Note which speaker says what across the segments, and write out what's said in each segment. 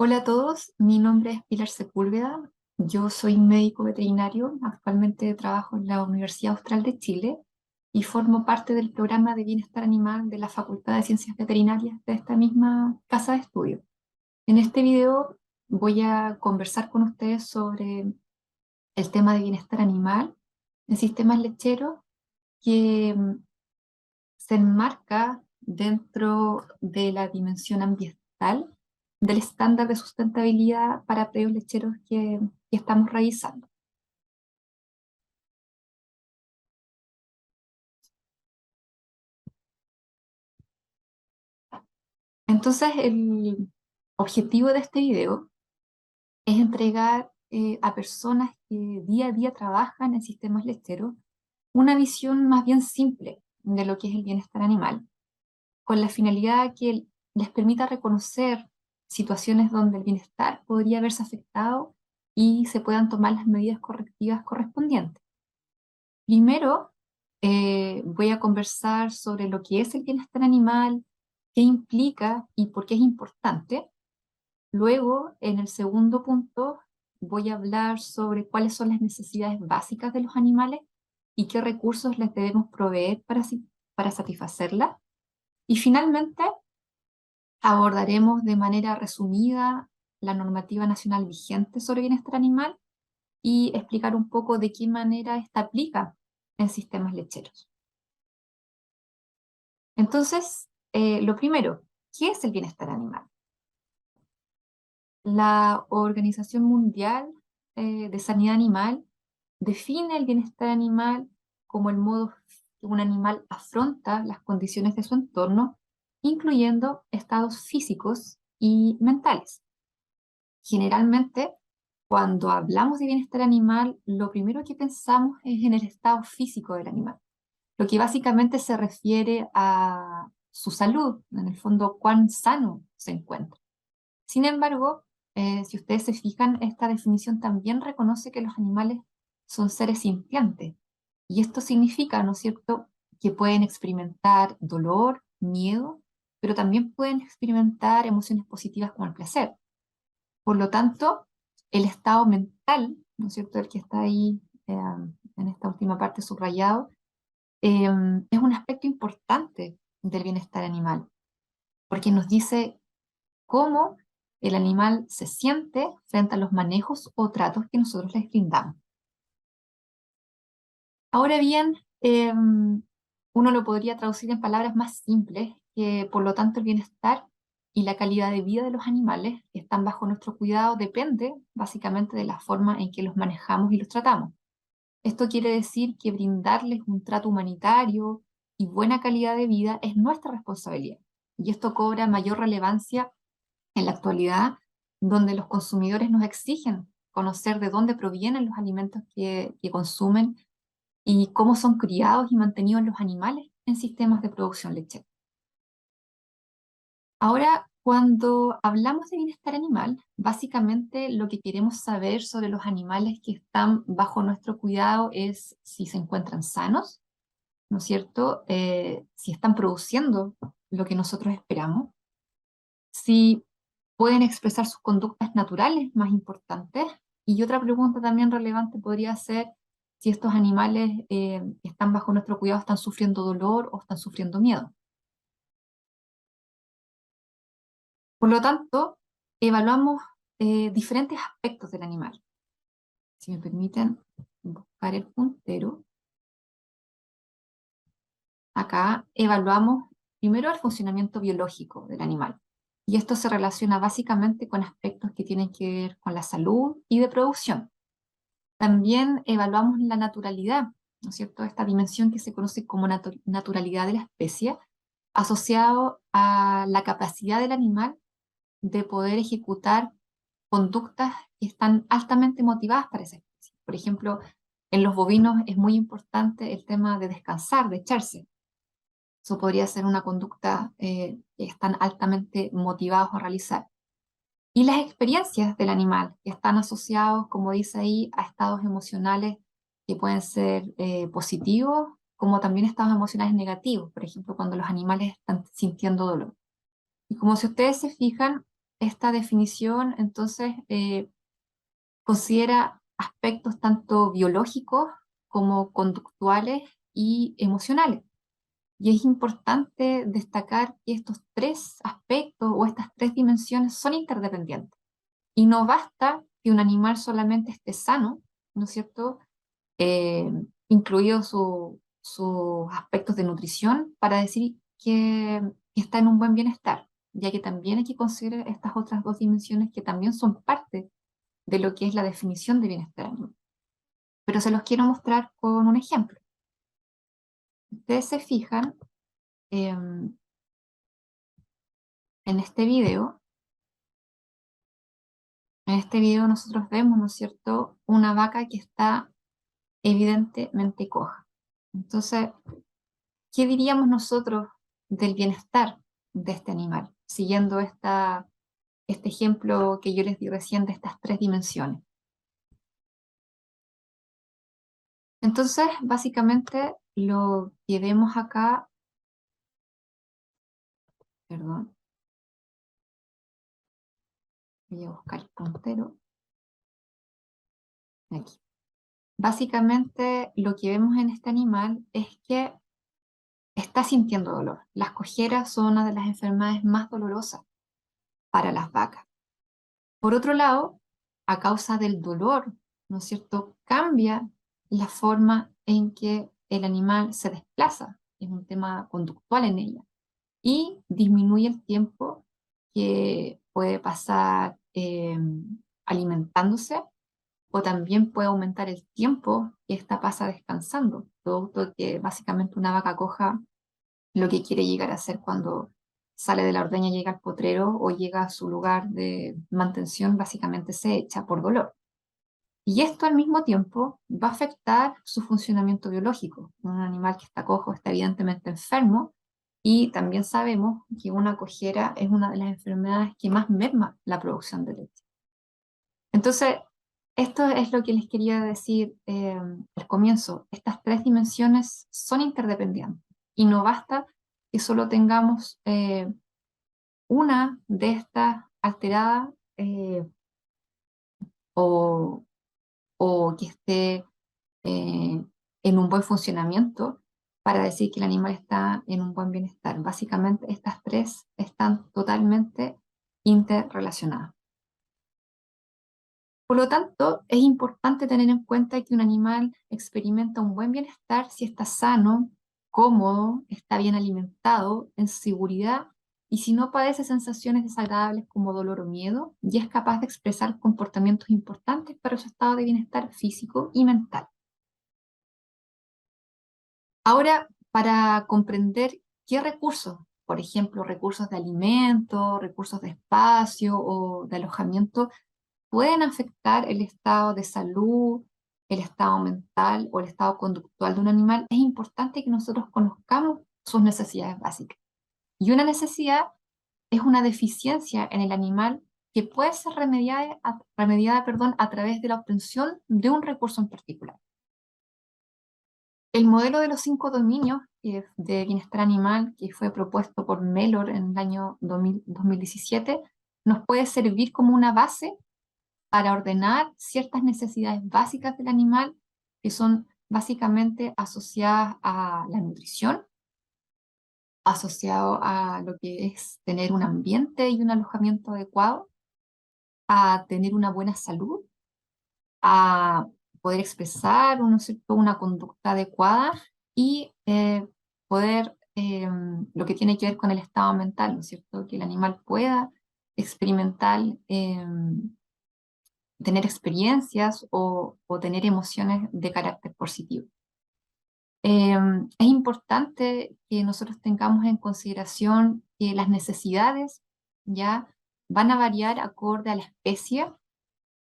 Speaker 1: Hola a todos, mi nombre es Pilar Sepúlveda, yo soy médico veterinario, actualmente trabajo en la Universidad Austral de Chile y formo parte del programa de bienestar animal de la Facultad de Ciencias Veterinarias de esta misma casa de estudio. En este video voy a conversar con ustedes sobre el tema de bienestar animal en sistemas lecheros que se enmarca dentro de la dimensión ambiental del estándar de sustentabilidad para predios lecheros que estamos revisando. Entonces, el objetivo de este video es entregar a personas que día a día trabajan en sistemas lecheros una visión más bien simple de lo que es el bienestar animal, con la finalidad que les permita reconocer situaciones donde el bienestar podría verse afectado y se puedan tomar las medidas correctivas correspondientes. Primero, voy a conversar sobre lo que es el bienestar animal, qué implica y por qué es importante. Luego, en el segundo punto, voy a hablar sobre cuáles son las necesidades básicas de los animales y qué recursos les debemos proveer para satisfacerlas. Y finalmente, abordaremos de manera resumida la normativa nacional vigente sobre bienestar animal y explicar un poco de qué manera esta aplica en sistemas lecheros. Entonces, lo primero, ¿qué es el bienestar animal? La Organización Mundial de Sanidad Animal define el bienestar animal como el modo que un animal afronta las condiciones de su entorno, incluyendo estados físicos y mentales. Generalmente, cuando hablamos de bienestar animal, lo primero que pensamos es en el estado físico del animal, lo que básicamente se refiere a su salud, en el fondo, cuán sano se encuentra. Sin embargo, si ustedes se fijan, esta definición también reconoce que los animales son seres sintientes. Y esto significa, ¿no es cierto?, que pueden experimentar dolor, miedo, pero también pueden experimentar emociones positivas como el placer. Por lo tanto, el estado mental, ¿no es cierto?, el que está ahí en esta última parte subrayado, es un aspecto importante del bienestar animal, porque nos dice cómo el animal se siente frente a los manejos o tratos que nosotros les brindamos. Ahora bien, uno lo podría traducir en palabras más simples, que por lo tanto el bienestar y la calidad de vida de los animales que están bajo nuestro cuidado depende básicamente de la forma en que los manejamos y los tratamos. Esto quiere decir que brindarles un trato humanitario y buena calidad de vida es nuestra responsabilidad. Y esto cobra mayor relevancia en la actualidad, donde los consumidores nos exigen conocer de dónde provienen los alimentos que consumen y cómo son criados y mantenidos los animales en sistemas de producción lechera. Ahora, cuando hablamos de bienestar animal, básicamente lo que queremos saber sobre los animales que están bajo nuestro cuidado es si se encuentran sanos, ¿no es cierto? Si están produciendo lo que nosotros esperamos, si pueden expresar sus conductas naturales más importantes. Y otra pregunta también relevante podría ser si estos animales que están bajo nuestro cuidado están sufriendo dolor o están sufriendo miedo. Por lo tanto, evaluamos diferentes aspectos del animal. Si me permiten buscar el puntero, acá evaluamos primero el funcionamiento biológico del animal. Y esto se relaciona básicamente con aspectos que tienen que ver con la salud y de producción. También evaluamos la naturalidad, ¿no es cierto? Esta dimensión que se conoce como naturalidad de la especie, asociado a la capacidad del animal de poder ejecutar conductas que están altamente motivadas para esa especie. Por ejemplo, en los bovinos es muy importante el tema de descansar, de echarse. Eso podría ser una conducta que están altamente motivados a realizar. Y las experiencias del animal, que están asociados, como dice ahí, a estados emocionales que pueden ser positivos, como también estados emocionales negativos, por ejemplo, cuando los animales están sintiendo dolor. Y como si ustedes se fijan, esta definición entonces considera aspectos tanto biológicos como conductuales y emocionales. Y es importante destacar que estos tres aspectos o estas tres dimensiones son interdependientes. Y no basta que un animal solamente esté sano, ¿no es cierto? Eh, Incluidos sus aspectos de nutrición, para decir que está en un buen bienestar, ya que también hay que considerar estas otras dos dimensiones que también son parte de lo que es la definición de bienestar animal. Pero se los quiero mostrar con un ejemplo. Ustedes se fijan en este video. En este video nosotros vemos, ¿no es cierto?, una vaca que está evidentemente coja. Entonces, ¿qué diríamos nosotros del bienestar de este animal? Siguiendo este ejemplo que yo les di recién de estas tres dimensiones. Entonces, básicamente, lo que vemos acá, perdón, voy a buscar el puntero, aquí. Básicamente, lo que vemos en este animal es que está sintiendo dolor. Las cojeras son una de las enfermedades más dolorosas para las vacas. Por otro lado, a causa del dolor, ¿no es cierto?, cambia la forma en que el animal se desplaza, es un tema conductual en ella, y disminuye el tiempo que puede pasar alimentándose, o también puede aumentar el tiempo que ésta pasa descansando, producto que básicamente una vaca coja lo que quiere llegar a hacer cuando sale de la ordeña, llega al potrero o llega a su lugar de mantención, básicamente se echa por dolor. Y esto al mismo tiempo va a afectar su funcionamiento biológico. Un animal que está cojo está evidentemente enfermo, y también sabemos que una cojera es una de las enfermedades que más merma la producción de leche. Entonces, esto es lo que les quería decir al comienzo. Estas tres dimensiones son interdependientes y no basta que solo tengamos una de estas alterada o, o que esté en un buen funcionamiento para decir que el animal está en un buen bienestar. Básicamente, estas tres están totalmente interrelacionadas. Por lo tanto, es importante tener en cuenta que un animal experimenta un buen bienestar si está sano, cómodo, está bien alimentado, en seguridad, y si no padece sensaciones desagradables como dolor o miedo, y es capaz de expresar comportamientos importantes para su estado de bienestar físico y mental. Ahora, para comprender qué recursos, por ejemplo, recursos de alimento, recursos de espacio o de alojamiento, pueden afectar el estado de salud, el estado mental o el estado conductual de un animal, es importante que nosotros conozcamos sus necesidades básicas. Y una necesidad es una deficiencia en el animal que puede ser remediada, a través de la obtención de un recurso en particular. El modelo de los 5 dominios de bienestar animal, que fue propuesto por Mellor en el año 2017, nos puede servir como una base para ordenar ciertas necesidades básicas del animal, que son básicamente asociadas a la nutrición, asociado a lo que es tener un ambiente y un alojamiento adecuado, a tener una buena salud, a poder expresar, ¿no es cierto?, una conducta adecuada, y poder, lo que tiene que ver con el estado mental, ¿no es cierto?, que el animal pueda experimentar, tener experiencias o tener emociones de carácter positivo. Es importante que nosotros tengamos en consideración que las necesidades ya van a variar acorde a la especie,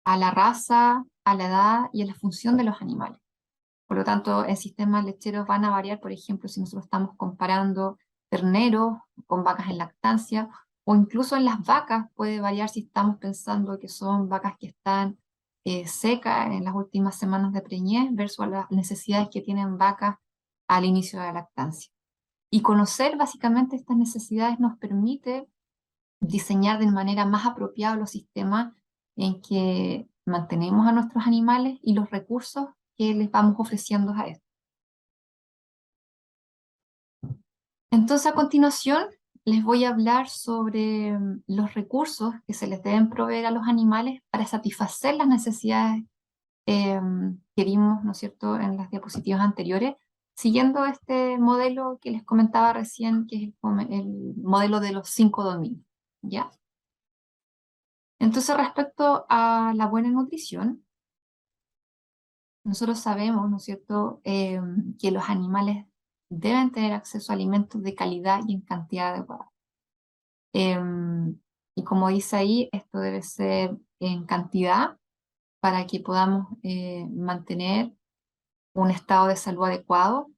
Speaker 1: a la raza, a la edad y a la función de los animales. Por lo tanto, en sistemas lecheros van a variar, por ejemplo, si nosotros estamos comparando terneros con vacas en lactancia, o incluso en las vacas puede variar si estamos pensando que son vacas que están secas en las últimas semanas de preñez versus las necesidades que tienen vacas al inicio de la lactancia. Y conocer básicamente estas necesidades nos permite diseñar de manera más apropiada los sistemas en que mantenemos a nuestros animales y los recursos que les vamos ofreciendo a estos. Entonces, a continuación, les voy a hablar sobre los recursos que se les deben proveer a los animales para satisfacer las necesidades que vimos, ¿no es cierto?, en las diapositivas anteriores, siguiendo este modelo que les comentaba recién, que es el modelo de los 5 dominios, ¿ya? Entonces, respecto a la buena nutrición, nosotros sabemos, ¿no es cierto?, que los animales deben tener acceso a alimentos de calidad y en cantidad adecuada. Y como dice ahí, esto debe ser en cantidad para que podamos mantener un estado de salud adecuado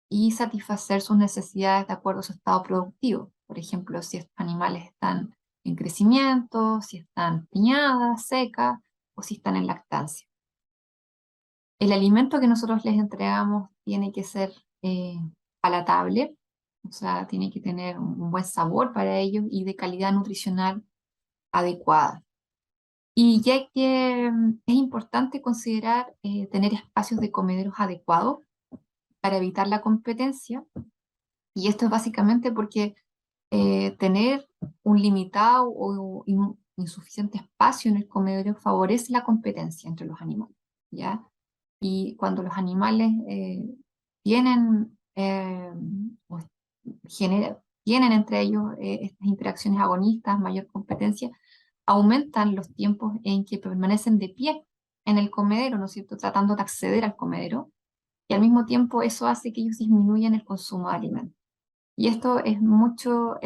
Speaker 1: y satisfacer sus necesidades de acuerdo a su estado productivo. Por ejemplo, si estos animales están en crecimiento, si están piñadas, secas o si están en lactancia. El alimento que nosotros les entregamos tiene que ser palatable, o sea, tiene que tener un buen sabor para ellos y de calidad nutricional adecuada. Y ya que es importante considerar tener espacios de comederos adecuados para evitar la competencia, y esto es básicamente porque tener un limitado o insuficiente espacio en el comedero favorece la competencia entre los animales, ¿ya? Y cuando los animales tienen, o tienen entre ellos estas interacciones agonistas, mayor competencia, aumentan los tiempos en que permanecen de pie en el comedero, ¿no es cierto?, tratando de acceder al comedero, y al mismo tiempo eso hace que ellos disminuyan el consumo de alimentos. Y esto es mucho,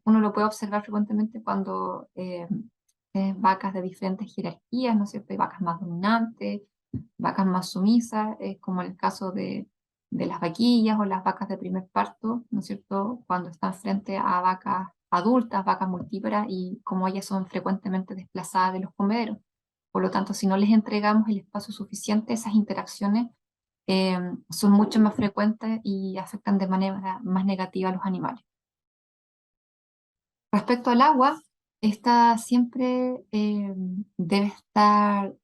Speaker 1: uno lo puede observar frecuentemente cuando vacas de diferentes jerarquías, ¿no es cierto? Hay vacas más dominantes, vacas más sumisas, como el caso de las vaquillas o las vacas de primer parto, ¿no es cierto? Cuando están frente a vacas adultas, vacas multíparas, y como ellas son frecuentemente desplazadas de los comederos. Por lo tanto, si no les entregamos el espacio suficiente, esas interacciones eh, son mucho más frecuentes y afectan de manera más negativa a los animales. Respecto al agua, esta siempre debe estar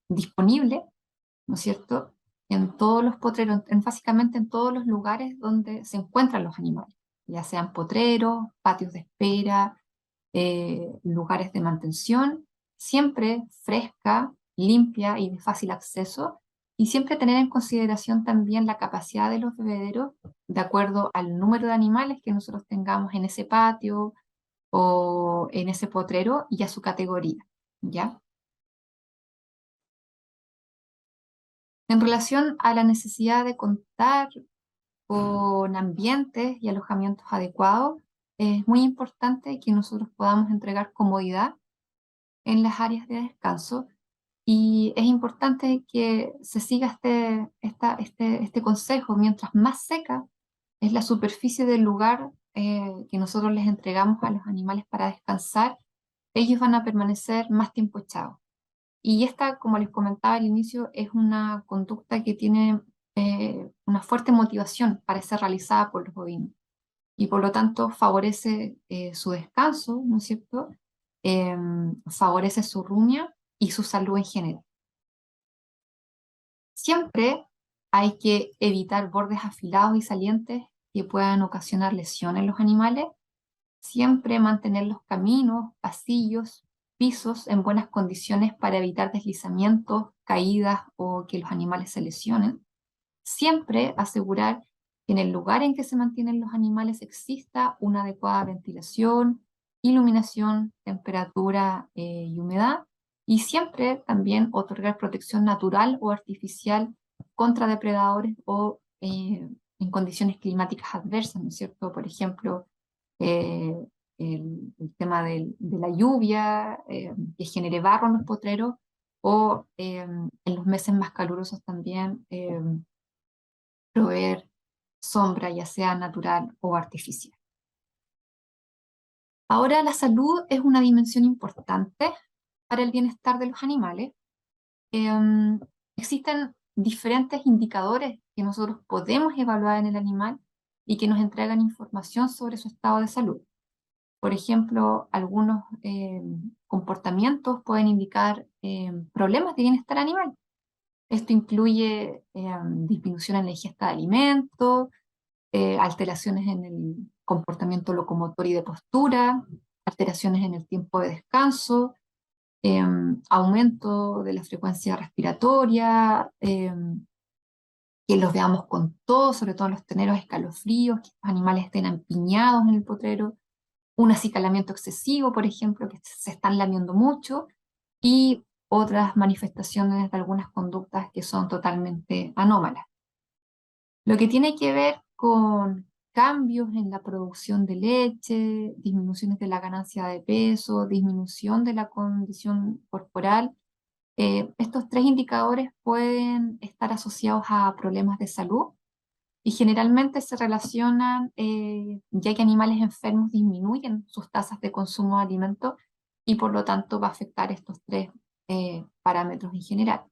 Speaker 1: disponible, ¿no es cierto?, en todos los potreros, básicamente en todos los lugares donde se encuentran los animales, ya sean potreros, patios de espera, lugares de mantención, siempre fresca, limpia y de fácil acceso, y siempre tener en consideración también la capacidad de los bebederos de acuerdo al número de animales que nosotros tengamos en ese patio o en ese potrero y a su categoría, ¿ya? En relación a la necesidad de contar con ambientes y alojamientos adecuados, es muy importante que nosotros podamos entregar comodidad en las áreas de descanso, y es importante que se siga este consejo: mientras más seca es la superficie del lugar que nosotros les entregamos a los animales para descansar, ellos van a permanecer más tiempo echados. Y esta, como les comentaba al inicio, es una conducta que tiene una fuerte motivación para ser realizada por los bovinos, y por lo tanto favorece su descanso, ¿no es cierto? Favorece su rumia y su salud en general. Siempre hay que evitar bordes afilados y salientes que puedan ocasionar lesiones en los animales. Siempre mantener los caminos, pasillos, pisos en buenas condiciones para evitar deslizamientos, caídas o que los animales se lesionen. Siempre asegurar que en el lugar en que se mantienen los animales exista una adecuada ventilación, iluminación, temperatura y humedad. Y siempre también otorgar protección natural o artificial contra depredadores o en condiciones climáticas adversas, ¿no es cierto? Por ejemplo, eh, el tema de la lluvia que genere barro en los potreros, o en los meses más calurosos también proveer sombra, ya sea natural o artificial. Ahora, la salud es una dimensión importante para el bienestar de los animales. Em, Existen diferentes indicadores que nosotros podemos evaluar en el animal y que nos entregan información sobre su estado de salud. Por ejemplo, algunos comportamientos pueden indicar problemas de bienestar animal. Esto incluye disminución en la ingesta de alimentos, alteraciones en el comportamiento locomotor y de postura, alteraciones en el tiempo de descanso, aumento de la frecuencia respiratoria, que los veamos con tos, sobre todo en los teneros, escalofríos, que los animales estén empiñados en el potrero, un acicalamiento excesivo, por ejemplo, que se están lamiendo mucho, y otras manifestaciones de algunas conductas que son totalmente anómalas. Lo que tiene que ver con cambios en la producción de leche, disminuciones de la ganancia de peso, disminución de la condición corporal, estos tres indicadores pueden estar asociados a problemas de salud y generalmente se relacionan ya que animales enfermos disminuyen sus tasas de consumo de alimentos y por lo tanto va a afectar estos tres parámetros en general.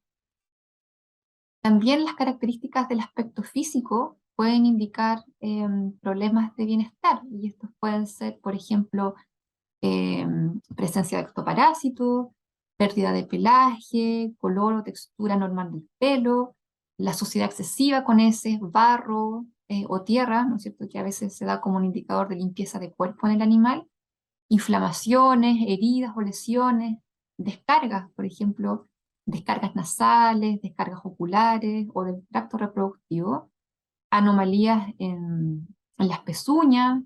Speaker 1: También las características del aspecto físico pueden indicar problemas de bienestar y estos pueden ser, por ejemplo, presencia de ectoparásitos, pérdida de pelaje, color o textura normal del pelo, la suciedad excesiva con heces, barro o tierra, ¿no es cierto?, que a veces se da como un indicador de limpieza de cuerpo en el animal, inflamaciones, heridas o lesiones, descargas, por ejemplo, descargas nasales, descargas oculares o del tracto reproductivo, anomalías en las pezuñas,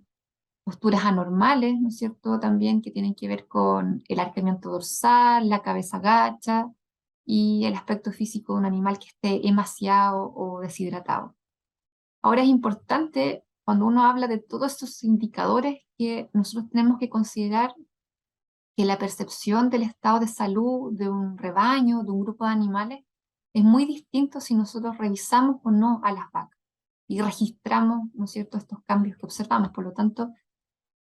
Speaker 1: posturas anormales, ¿no es cierto? También que tienen que ver con el arqueamiento dorsal, la cabeza gacha y el aspecto físico de un animal que esté emaciado o deshidratado. Ahora es importante, cuando uno habla de todos estos indicadores, que nosotros tenemos que considerar que la percepción del estado de salud de un rebaño, de un grupo de animales, es muy distinto si nosotros revisamos o no a las vacas y registramos, ¿no es cierto?, estos cambios que observamos. Por lo tanto,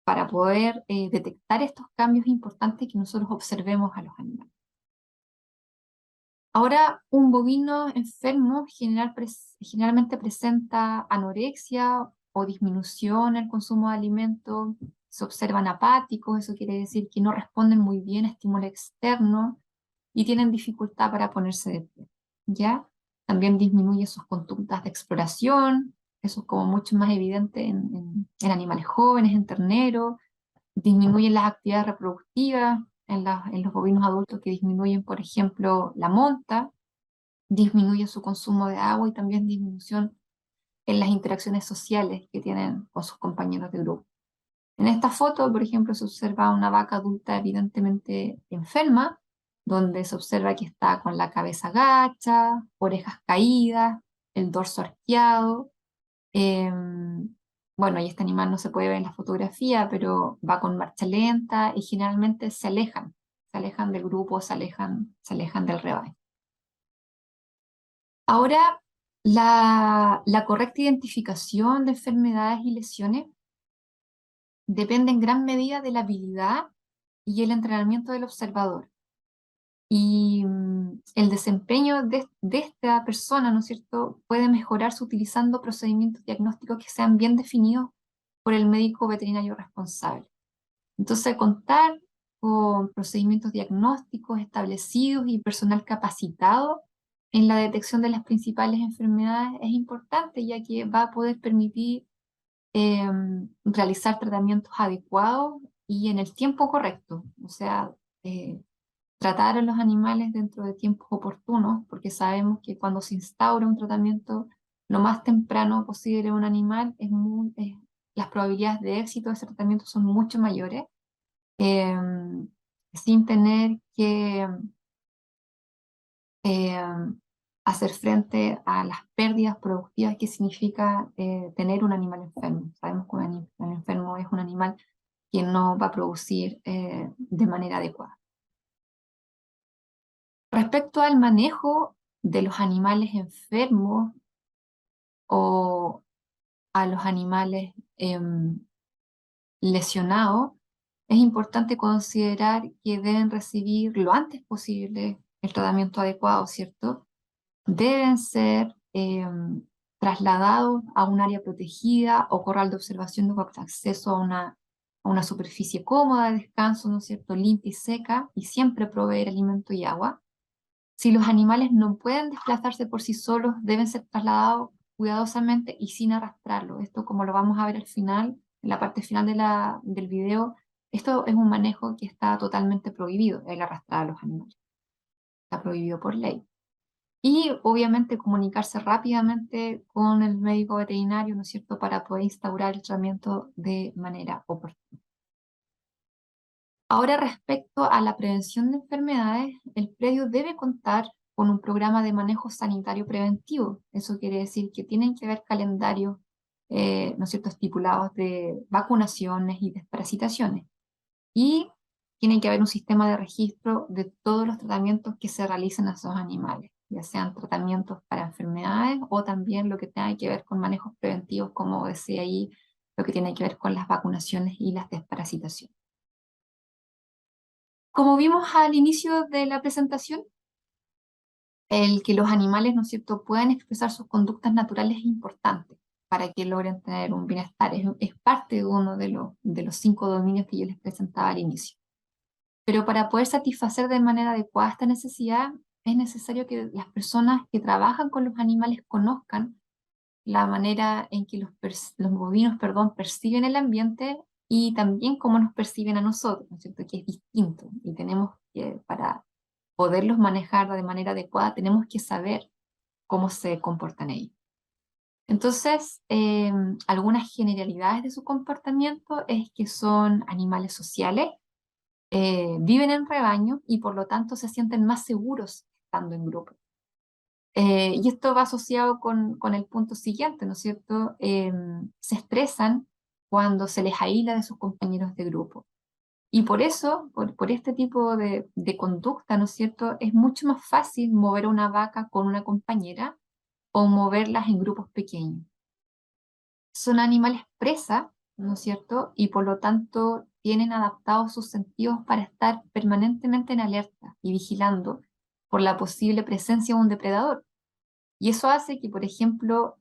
Speaker 1: para poder detectar estos cambios es importante que nosotros observemos a los animales. Ahora, un bovino enfermo generalmente presenta anorexia o disminución en el consumo de alimentos, se observan apáticos, eso quiere decir que no responden muy bien a estímulo externo y tienen dificultad para ponerse de pie, ¿ya? También disminuye sus conductas de exploración, eso es como mucho más evidente en animales jóvenes, en terneros, disminuyen las actividades reproductivas en los bovinos adultos que disminuyen, por ejemplo, la monta, disminuye su consumo de agua y también disminución en las interacciones sociales que tienen con sus compañeros de grupo. En esta foto, por ejemplo, se observa una vaca adulta evidentemente enferma, donde se observa que está con la cabeza gacha, orejas caídas, el dorso arqueado. Bueno, y este animal no se puede ver en la fotografía, pero va con marcha lenta y generalmente se alejan del grupo, se alejan del rebaño. Ahora, la correcta identificación de enfermedades y lesiones depende en gran medida de la habilidad y el entrenamiento del observador. Y el desempeño de esta persona, ¿no es cierto?, puede mejorarse utilizando procedimientos diagnósticos que sean bien definidos por el médico veterinario responsable. Entonces, contar con procedimientos diagnósticos establecidos y personal capacitado en la detección de las principales enfermedades es importante, ya que va a poder permitir realizar tratamientos adecuados y en el tiempo correcto. O sea, tratar a los animales dentro de tiempos oportunos, porque sabemos que cuando se instaura un tratamiento lo más temprano posible en un animal, las probabilidades de éxito de ese tratamiento son mucho mayores, eh, sin tener que eh, hacer frente a las pérdidas productivas que significa tener un animal enfermo. Sabemos que un animal enfermo es un animal que no va a producir de manera adecuada. Respecto al manejo de los animales enfermos o a los animales lesionados, es importante considerar que deben recibir lo antes posible el tratamiento adecuado, ¿cierto? Deben ser trasladados a un área protegida o corral de observación con acceso a una a una superficie cómoda de descanso, ¿no es cierto?, limpia y seca, y siempre proveer alimento y agua. Si los animales no pueden desplazarse por sí solos, deben ser trasladados cuidadosamente y sin arrastrarlo. Esto, como lo vamos a ver al final, en la parte final del video, esto es un manejo que está totalmente prohibido, el arrastrar a los animales. Está prohibido por ley. Y obviamente comunicarse rápidamente con el médico veterinario, ¿no es cierto?, para poder instaurar el tratamiento de manera oportuna. Ahora, respecto a la prevención de enfermedades, el predio debe contar con un programa de manejo sanitario preventivo. Eso quiere decir que tienen que haber calendarios, ¿no es cierto?, estipulados de vacunaciones y desparasitaciones. Y tiene que haber un sistema de registro de todos los tratamientos que se realizan a esos animales, ya sean tratamientos para enfermedades o también lo que tenga que ver con manejos preventivos, como decía ahí, lo que tiene que ver con las vacunaciones y las desparasitaciones. Como vimos al inicio de la presentación, el que los animales, ¿no es cierto?, puedan expresar sus conductas naturales es importante para que logren tener un bienestar. Es parte de uno de los 5 dominios que yo les presentaba al inicio. Pero para poder satisfacer de manera adecuada esta necesidad, es necesario que las personas que trabajan con los animales conozcan la manera en que los bovinos, perdón, perciben el ambiente y también cómo nos perciben a nosotros, ¿no es cierto?, que es distinto. Y tenemos que, para poderlos manejar de manera adecuada, tenemos que saber cómo se comportan ellos. Entonces, algunas generalidades de su comportamiento es que son animales sociales, viven en rebaño y por lo tanto se sienten más seguros estando en grupo. Y esto va asociado con el punto siguiente, ¿no es cierto? Se estresan cuando se les aísla de sus compañeros de grupo. Y por eso, por este tipo de conducta, ¿no es cierto?, es mucho más fácil mover a una vaca con una compañera o moverlas en grupos pequeños. Son animales presa, ¿no es cierto? Y por lo tanto tienen adaptados sus sentidos para estar permanentemente en alerta y vigilando por la posible presencia de un depredador. Y eso hace que, por ejemplo,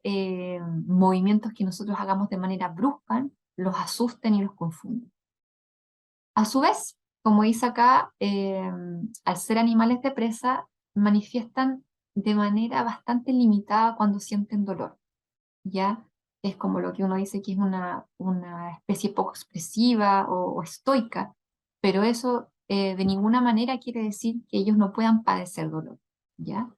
Speaker 1: movimientos que nosotros hagamos de manera brusca los asusten y los confundan. A su vez, como dice acá, al ser animales de presa, manifiestan de manera bastante limitada cuando sienten dolor, ¿ya? Es como lo que uno dice que es una especie poco expresiva o estoica, pero eso de ninguna manera quiere decir que ellos no puedan padecer dolor, ¿ya?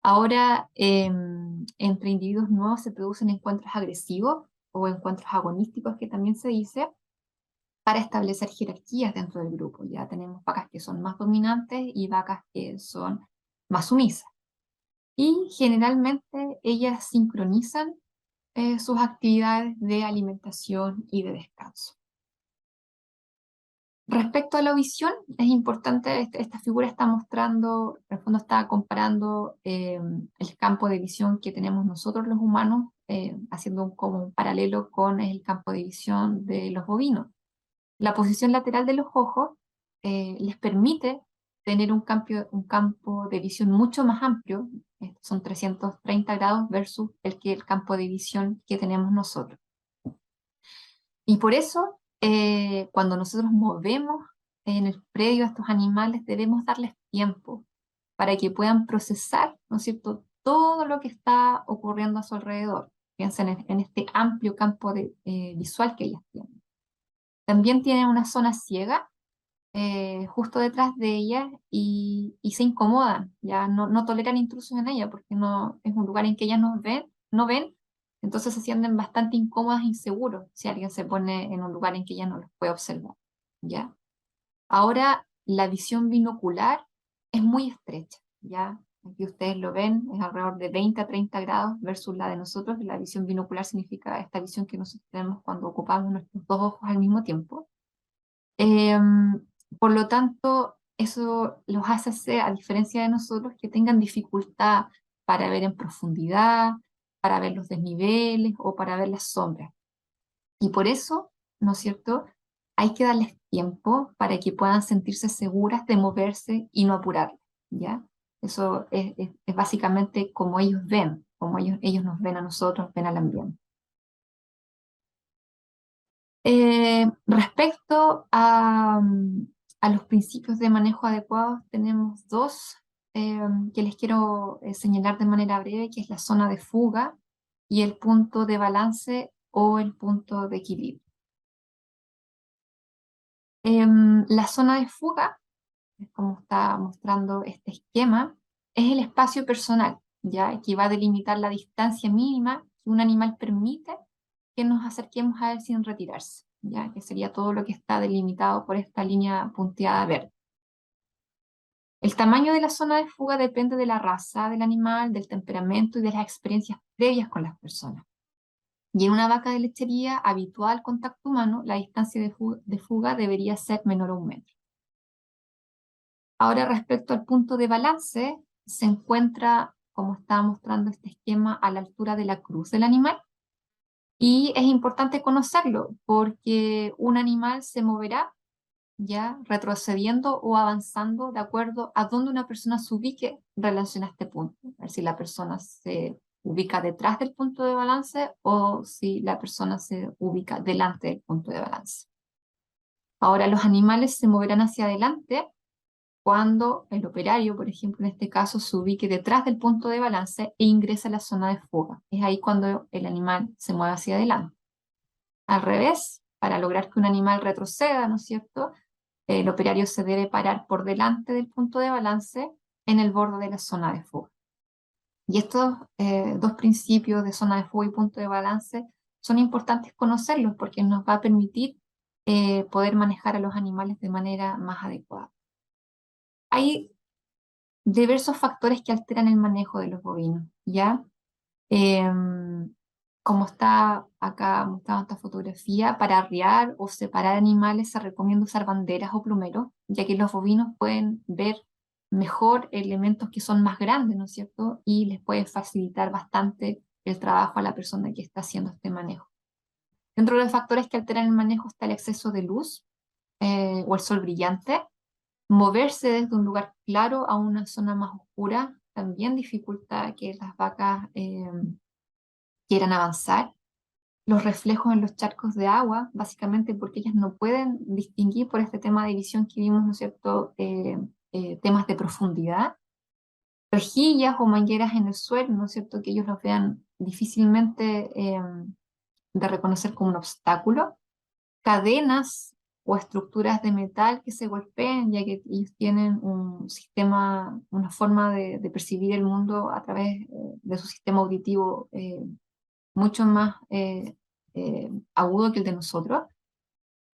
Speaker 1: Ahora, entre individuos nuevos se producen encuentros agresivos o encuentros agonísticos, que también se dice, para establecer jerarquías dentro del grupo. Ya tenemos vacas que son más dominantes y vacas que son más sumisas. Y generalmente ellas sincronizan sus actividades de alimentación y de descanso. Respecto a la visión, es importante, esta figura está mostrando, en el fondo está comparando el campo de visión que tenemos nosotros los humanos, haciendo como un paralelo con el campo de visión de los bovinos. La posición lateral de los ojos les permite tener un campo de visión mucho más amplio, son 330 grados versus el campo de visión que tenemos nosotros. Y por eso, cuando nosotros movemos en el predio a estos animales, debemos darles tiempo para que puedan procesar, ¿no es cierto?, todo lo que está ocurriendo a su alrededor. Piensen en este amplio campo visual que ellas tienen. También tienen una zona ciega justo detrás de ellas y se incomodan, ya no toleran intrusos en ella porque no es un lugar en que ellas no ven, entonces se sienten bastante incómodas e inseguros si alguien se pone en un lugar en que ella no los puede observar, ¿ya? Ahora, la visión binocular es muy estrecha, ¿ya? Aquí ustedes lo ven, es alrededor de 20 a 30 grados versus la de nosotros. La visión binocular significa esta visión que nosotros tenemos cuando ocupamos nuestros dos ojos al mismo tiempo. Por lo tanto, eso los hace hacer, a diferencia de nosotros, que tengan dificultad para ver en profundidad, para ver los desniveles o para ver las sombras. Y por eso, ¿no es cierto?, hay que darles tiempo para que puedan sentirse seguras de moverse y no apurarlas, ¿ya? Eso es básicamente como ellos ven, como ellos nos ven a nosotros, ven al ambiente. Respecto a los principios de manejo adecuados, tenemos dos que les quiero señalar de manera breve, que es la zona de fuga y el punto de balance o el punto de equilibrio. La zona de fuga, es como está mostrando este esquema, es el espacio personal, ¿ya? Que va a delimitar la distancia mínima que un animal permite que nos acerquemos a él sin retirarse, ¿ya? Que sería todo lo que está delimitado por esta línea punteada verde. El tamaño de la zona de fuga depende de la raza del animal, del temperamento y de las experiencias previas con las personas. Y en una vaca de lechería habitual al contacto humano, la distancia de fuga debería ser menor a 1 metro. Ahora, respecto al punto de balance, se encuentra, como estaba mostrando este esquema, a la altura de la cruz del animal. Y es importante conocerlo porque un animal se moverá ya retrocediendo o avanzando de acuerdo a dónde una persona se ubique en relación a este punto. A ver si la persona se ubica detrás del punto de balance o si la persona se ubica delante del punto de balance. Ahora, los animales se moverán hacia adelante cuando el operario, por ejemplo, en este caso, se ubique detrás del punto de balance e ingresa a la zona de fuga. Es ahí cuando el animal se mueve hacia adelante. Al revés, para lograr que un animal retroceda, ¿no es cierto? El operario se debe parar por delante del punto de balance en el borde de la zona de fuga. Y estos dos principios de zona de fuga y punto de balance son importantes conocerlos porque nos va a permitir poder manejar a los animales de manera más adecuada. Hay diversos factores que alteran el manejo de los bovinos, ¿ya? Como está acá mostrando esta fotografía, para arriar o separar animales se recomienda usar banderas o plumeros, ya que los bovinos pueden ver mejor elementos que son más grandes, ¿no es cierto? Y les puede facilitar bastante el trabajo a la persona que está haciendo este manejo. Dentro de los factores que alteran el manejo está el exceso de luz o el sol brillante. Moverse desde un lugar claro a una zona más oscura también dificulta que las vacas quieran avanzar. Los reflejos en los charcos de agua, básicamente porque ellas no pueden distinguir por este tema de visión que vimos, ¿no es cierto?, temas de profundidad. Rejillas o mangueras en el suelo, ¿no es cierto?, que ellos los vean difícilmente de reconocer como un obstáculo. Cadenas o estructuras de metal que se golpeen, ya que ellos tienen un sistema, una forma de percibir el mundo a través de su sistema auditivo mucho más agudo que el de nosotros.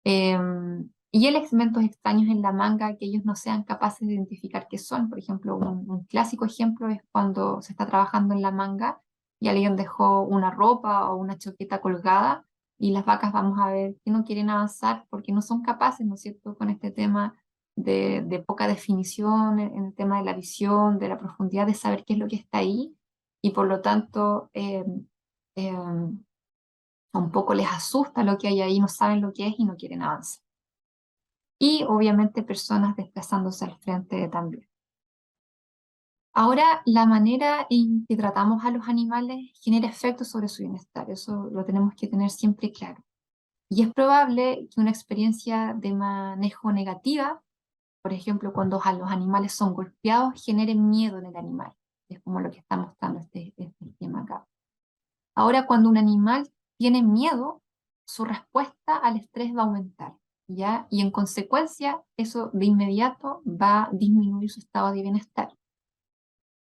Speaker 1: Y elementos extraños en la manga que ellos no sean capaces de identificar qué son. Por ejemplo, un clásico ejemplo es cuando se está trabajando en la manga y alguien dejó una ropa o una chaqueta colgada y las vacas vamos a ver que no quieren avanzar porque no son capaces, ¿no es cierto?, con este tema de poca definición en el tema de la visión, de la profundidad, de saber qué es lo que está ahí y por lo tanto eh, un poco les asusta lo que hay ahí, no saben lo que es y no quieren avanzar. Y obviamente personas desplazándose al frente también. Ahora, la manera en que tratamos a los animales genera efectos sobre su bienestar, eso lo tenemos que tener siempre claro. Y es probable que una experiencia de manejo negativa, por ejemplo, cuando los animales son golpeados, genere miedo en el animal. Es como lo que está mostrando este esquema acá. Ahora, cuando un animal tiene miedo, su respuesta al estrés va a aumentar, ¿ya? Y en consecuencia, eso de inmediato va a disminuir su estado de bienestar.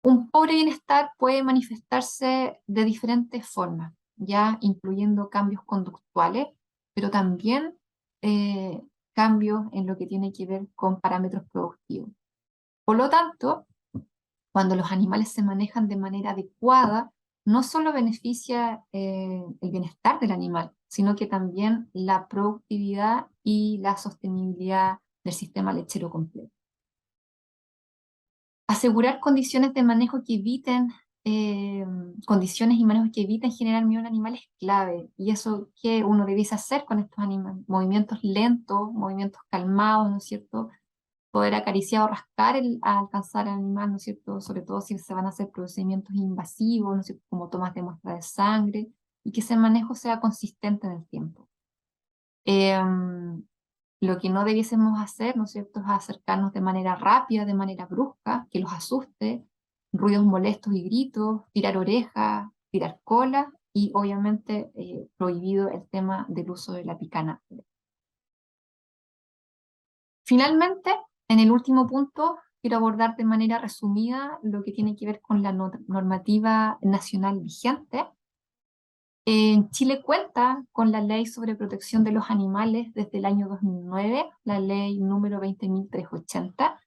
Speaker 1: Un pobre bienestar puede manifestarse de diferentes formas, ya incluyendo cambios conductuales, pero también eh, cambios en lo que tiene que ver con parámetros productivos. Por lo tanto, cuando los animales se manejan de manera adecuada, no solo beneficia el bienestar del animal, sino que también la productividad y la sostenibilidad del sistema lechero completo. Asegurar condiciones de manejo que eviten, condiciones y manejos que eviten generar miedo al animal es clave. Y eso que uno debiese hacer con estos animales, movimientos lentos, movimientos calmados, ¿no es cierto? Poder acariciar o rascar a alcanzar al animal, ¿no es cierto? Sobre todo si se van a hacer procedimientos invasivos, ¿no es cierto? Como tomas de muestra de sangre, y que ese manejo sea consistente en el tiempo. Lo que no debiésemos hacer, ¿no es cierto?, es acercarnos de manera rápida, de manera brusca, que los asuste, ruidos molestos y gritos, tirar orejas, tirar cola y obviamente prohibido el tema del uso de la picana. Finalmente, en el último punto, quiero abordar de manera resumida lo que tiene que ver con la normativa nacional vigente. En Chile cuenta con la Ley sobre Protección de los Animales desde el año 2009, la ley número 20.380,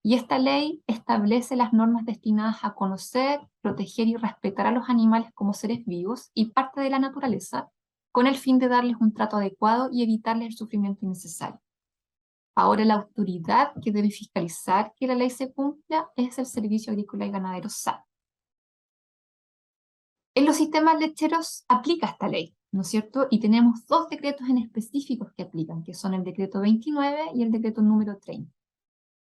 Speaker 1: y esta ley establece las normas destinadas a conocer, proteger y respetar a los animales como seres vivos y parte de la naturaleza, con el fin de darles un trato adecuado y evitarles el sufrimiento innecesario. Ahora la autoridad que debe fiscalizar que la ley se cumpla es el Servicio Agrícola y Ganadero SAC. En los sistemas lecheros aplica esta ley, ¿no es cierto? Y tenemos dos decretos en específicos que aplican, que son el decreto 29 y el decreto número 30.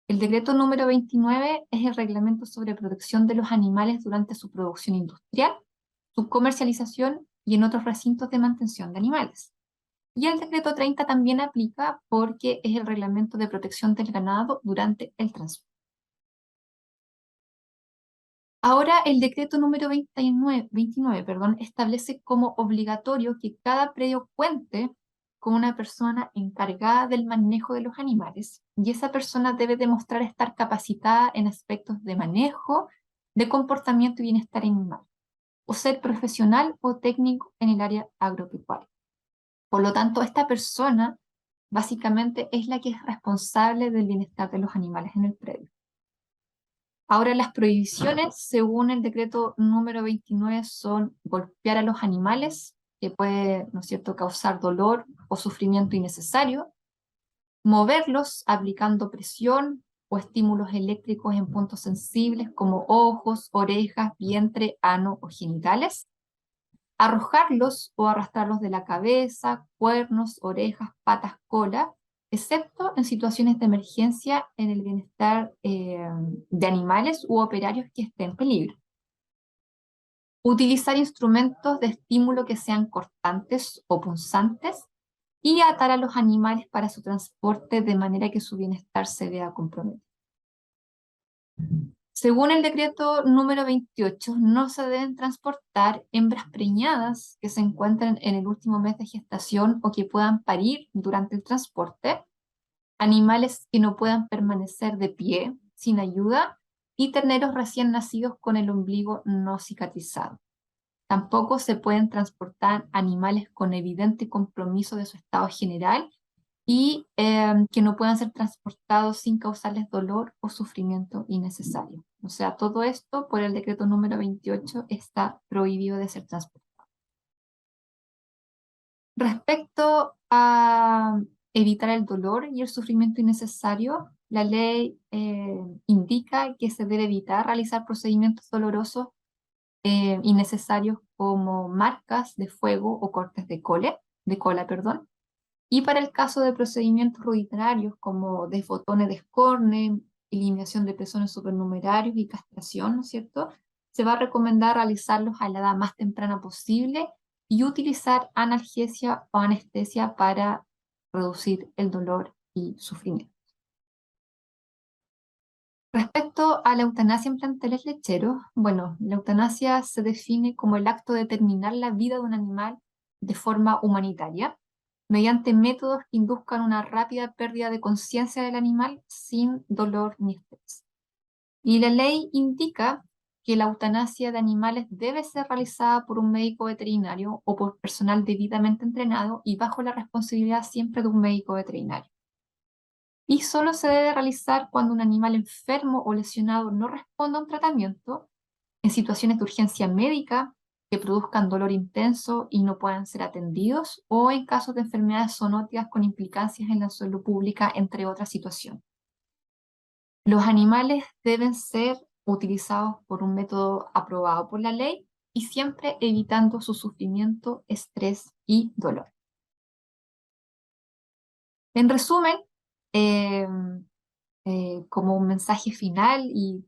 Speaker 1: El decreto número 29 es el reglamento sobre protección de los animales durante su producción industrial, su comercialización y en otros recintos de mantención de animales. Y el decreto 30 también aplica porque es el reglamento de protección del ganado durante el transporte. Ahora el decreto número 29, establece como obligatorio que cada predio cuente con una persona encargada del manejo de los animales y esa persona debe demostrar estar capacitada en aspectos de manejo, de comportamiento y bienestar animal, o ser profesional o técnico en el área agropecuaria. Por lo tanto, esta persona básicamente es la que es responsable del bienestar de los animales en el predio. Ahora las prohibiciones, según el decreto número 29, son golpear a los animales, que puede, ¿no es cierto?, causar dolor o sufrimiento innecesario, moverlos aplicando presión o estímulos eléctricos en puntos sensibles como ojos, orejas, vientre, ano o genitales, arrojarlos o arrastrarlos de la cabeza, cuernos, orejas, patas, cola, excepto en situaciones de emergencia en el bienestar de animales u operarios que estén en peligro. Utilizar instrumentos de estímulo que sean cortantes o punzantes y atar a los animales para su transporte de manera que su bienestar se vea comprometido. Según el decreto número 28, no se deben transportar hembras preñadas que se encuentren en el último mes de gestación o que puedan parir durante el transporte, animales que no puedan permanecer de pie sin ayuda y terneros recién nacidos con el ombligo no cicatrizado. Tampoco se pueden transportar animales con evidente compromiso de su estado general y que no puedan ser transportados sin causarles dolor o sufrimiento innecesario. O sea, todo esto por el decreto número 28 está prohibido de ser transportado. Respecto a evitar el dolor y el sufrimiento innecesario, la ley indica que se debe evitar realizar procedimientos dolorosos innecesarios como marcas de fuego o cortes de cola, y para el caso de procedimientos rutinarios como desbotones de escorne, eliminación de pezones supernumerarios y castración, ¿no es cierto?, se va a recomendar realizarlos a la edad más temprana posible y utilizar analgesia o anestesia para reducir el dolor y sufrimiento. Respecto a la eutanasia en planteles lecheros, bueno, la eutanasia se define como el acto de terminar la vida de un animal de forma humanitaria, mediante métodos que induzcan una rápida pérdida de conciencia del animal sin dolor ni estrés. Y la ley indica que la eutanasia de animales debe ser realizada por un médico veterinario o por personal debidamente entrenado y bajo la responsabilidad siempre de un médico veterinario. Y solo se debe realizar cuando un animal enfermo o lesionado no responda a un tratamiento, en situaciones de urgencia médica que produzcan dolor intenso y no puedan ser atendidos, o en casos de enfermedades zoonóticas con implicancias en la salud pública, entre otras situaciones. Los animales deben ser utilizados por un método aprobado por la ley y siempre evitando su sufrimiento, estrés y dolor. En resumen, eh, como un mensaje final y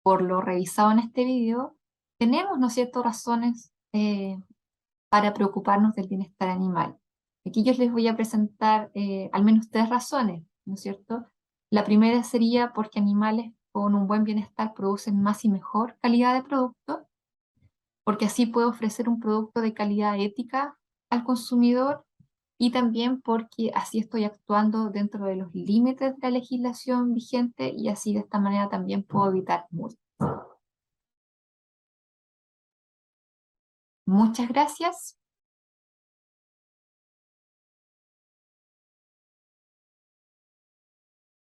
Speaker 1: por lo revisado en este video, tenemos, ¿no es cierto?, razones para preocuparnos del bienestar animal. Aquí yo les voy a presentar al menos tres razones, ¿no es cierto? La primera sería porque animales con un buen bienestar producen más y mejor calidad de producto, porque así puedo ofrecer un producto de calidad ética al consumidor y también porque así estoy actuando dentro de los límites de la legislación vigente y así de esta manera también puedo evitar multas. Muchas gracias.